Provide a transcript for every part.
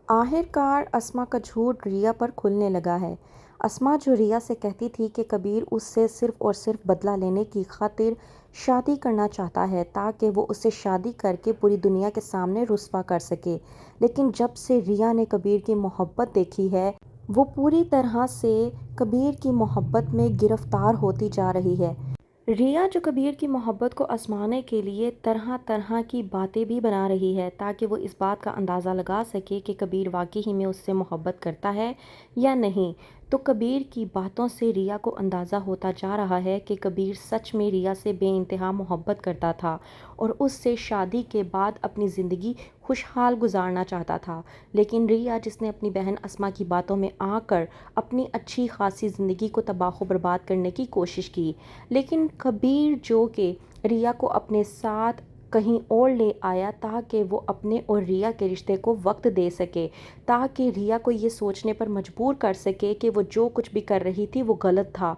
آخرکار اسما کا جھوٹ ریا پر کھلنے لگا ہے۔ اسما جو ریا سے کہتی تھی کہ کبیر اس سے صرف اور صرف بدلہ لینے کی خاطر شادی کرنا چاہتا ہے تاکہ وہ اسے شادی کر کے پوری دنیا کے سامنے رسوا کر سکے، لیکن جب سے ریا نے کبیر کی محبت دیکھی ہے وہ پوری طرح سے کبیر کی محبت میں گرفتار ہوتی جا رہی ہے۔ ریا جو کبیر کی محبت کو آزمانے کے لیے طرح طرح کی باتیں بھی بنا رہی ہے تاکہ وہ اس بات کا اندازہ لگا سکے کہ کبیر واقعی میں اس سے محبت کرتا ہے یا نہیں، تو کبیر کی باتوں سے ریا کو اندازہ ہوتا جا رہا ہے کہ کبیر سچ میں ریا سے بے انتہا محبت کرتا تھا اور اس سے شادی کے بعد اپنی زندگی خوشحال گزارنا چاہتا تھا، لیکن ریا جس نے اپنی بہن اسما کی باتوں میں آ کر اپنی اچھی خاصی زندگی کو تباہ و برباد کرنے کی کوشش کی، لیکن کبیر جو کہ ریا کو اپنے ساتھ کہیں اور لے آیا تاکہ وہ اپنے اور ریا کے رشتے کو وقت دے سکے، تاکہ ریا کو یہ سوچنے پر مجبور کر سکے کہ وہ جو کچھ بھی کر رہی تھی وہ غلط تھا۔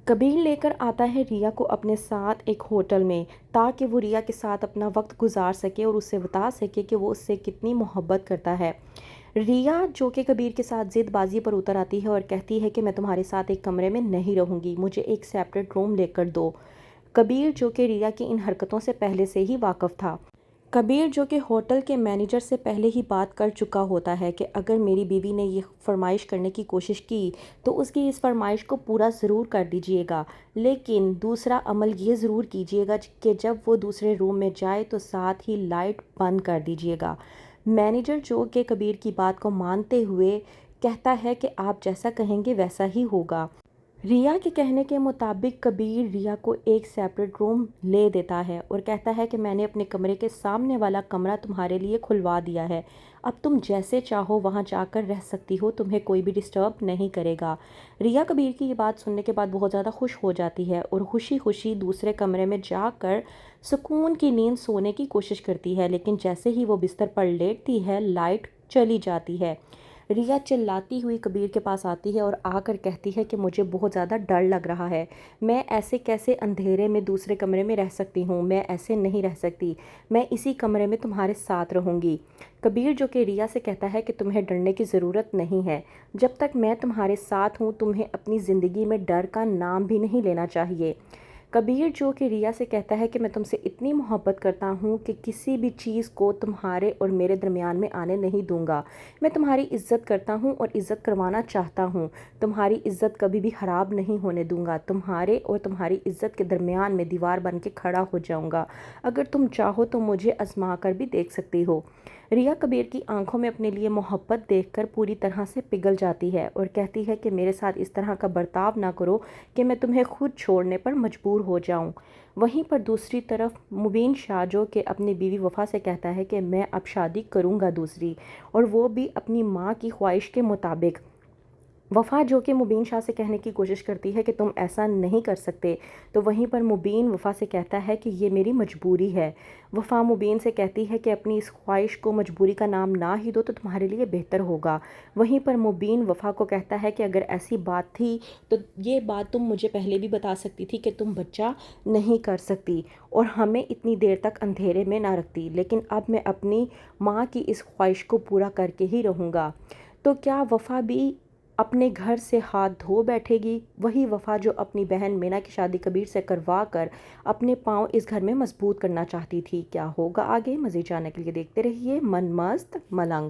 کبیر لے کر آتا ہے ریا کو اپنے ساتھ ایک ہوٹل میں تاکہ وہ ریا کے ساتھ اپنا وقت گزار سکے اور اسے بتا سکے کہ وہ اس سے کتنی محبت کرتا ہے۔ ریا جو کہ کبیر کے ساتھ ضد بازی پر اتر آتی ہے اور کہتی ہے کہ میں تمہارے ساتھ ایک کمرے میں نہیں رہوں گی، مجھے ایک سیپریٹ روم لے کر دو۔ کبیر جو کہ ریا کی ان حرکتوں سے پہلے سے ہی واقف تھا۔ کبیر جو کہ ہوٹل کے مینیجر سے پہلے ہی بات کر چکا ہوتا ہے کہ اگر میری بیوی نے یہ فرمائش کرنے کی کوشش کی تو اس کی اس فرمائش کو پورا ضرور کر دیجیے گا، لیکن دوسرا عمل یہ ضرور کیجیے گا کہ جب وہ دوسرے روم میں جائے تو ساتھ ہی لائٹ بند کر دیجیے گا۔ مینیجر جو کہ کبیر کی بات کو مانتے ہوئے کہتا ہے کہ آپ جیسا کہیں گے ویسا ہی ہوگا۔ ریا کے کہنے کے مطابق کبیر ریا کو ایک سیپریٹ روم لے دیتا ہے اور کہتا ہے کہ میں نے اپنے کمرے کے سامنے والا کمرہ تمہارے لیے کھلوا دیا ہے، اب تم جیسے چاہو وہاں جا کر رہ سکتی ہو، تمہیں کوئی بھی ڈسٹرب نہیں کرے گا۔ ریا کبیر کی یہ بات سننے کے بعد بہت زیادہ خوش ہو جاتی ہے اور خوشی خوشی دوسرے کمرے میں جا کر سکون کی نیند سونے کی کوشش کرتی ہے، لیکن جیسے ہی وہ بستر پر لیٹتی ہے لائٹ چلی جاتی ہے۔ ریا چلاتی ہوئی کبیر کے پاس آتی ہے اور آ کر کہتی ہے کہ مجھے بہت زیادہ ڈر لگ رہا ہے، میں ایسے کیسے اندھیرے میں دوسرے کمرے میں رہ سکتی ہوں، میں ایسے نہیں رہ سکتی، میں اسی کمرے میں تمہارے ساتھ رہوں گی۔ کبیر جو کہ ریا سے کہتا ہے کہ تمہیں ڈرنے کی ضرورت نہیں ہے، جب تک میں تمہارے ساتھ ہوں تمہیں اپنی زندگی میں ڈر کا نام بھی نہیں لینا چاہیے۔ کبیر جو کہ ریا سے کہتا ہے کہ میں تم سے اتنی محبت کرتا ہوں کہ کسی بھی چیز کو تمہارے اور میرے درمیان میں آنے نہیں دوں گا، میں تمہاری عزت کرتا ہوں اور عزت کروانا چاہتا ہوں، تمہاری عزت کبھی بھی خراب نہیں ہونے دوں گا، تمہارے اور تمہاری عزت کے درمیان میں دیوار بن کے کھڑا ہو جاؤں گا، اگر تم چاہو تو مجھے آزما کر بھی دیکھ سکتی ہو۔ ریا کبیر کی آنکھوں میں اپنے لیے محبت دیکھ کر پوری طرح سے پگھل جاتی ہے اور کہتی ہے کہ میرے ساتھ اس طرح کا برتاؤ نہ کرو کہ میں تمہیں خود چھوڑنے پر مجبور ہو جاؤں۔ وہیں پر دوسری طرف مبین شاہ جو کہ اپنی بیوی وفا سے کہتا ہے کہ میں اب شادی کروں گا دوسری، اور وہ بھی اپنی ماں کی خواہش کے مطابق۔ وفا جو کہ مبین شاہ سے کہنے کی کوشش کرتی ہے کہ تم ایسا نہیں کر سکتے، تو وہیں پر مبین وفا سے کہتا ہے کہ یہ میری مجبوری ہے۔ وفا مبین سے کہتی ہے کہ اپنی اس خواہش کو مجبوری کا نام نہ ہی دو تو تمہارے لیے بہتر ہوگا۔ وہیں پر مبین وفا کو کہتا ہے کہ اگر ایسی بات تھی تو یہ بات تم مجھے پہلے بھی بتا سکتی تھی کہ تم بچہ نہیں کر سکتی اور ہمیں اتنی دیر تک اندھیرے میں نہ رکھتی، لیکن اب میں اپنی ماں کی اس خواہش کو پورا کر کے ہی رہوں گا۔ تو کیا وفا بھی اپنے گھر سے ہاتھ دھو بیٹھے گی؟ وہی وفا جو اپنی بہن مینا کی شادی کبیر سے کروا کر اپنے پاؤں اس گھر میں مضبوط کرنا چاہتی تھی۔ کیا ہوگا آگے؟ مزید جاننے کے لیے دیکھتے رہیے من مست ملنگ۔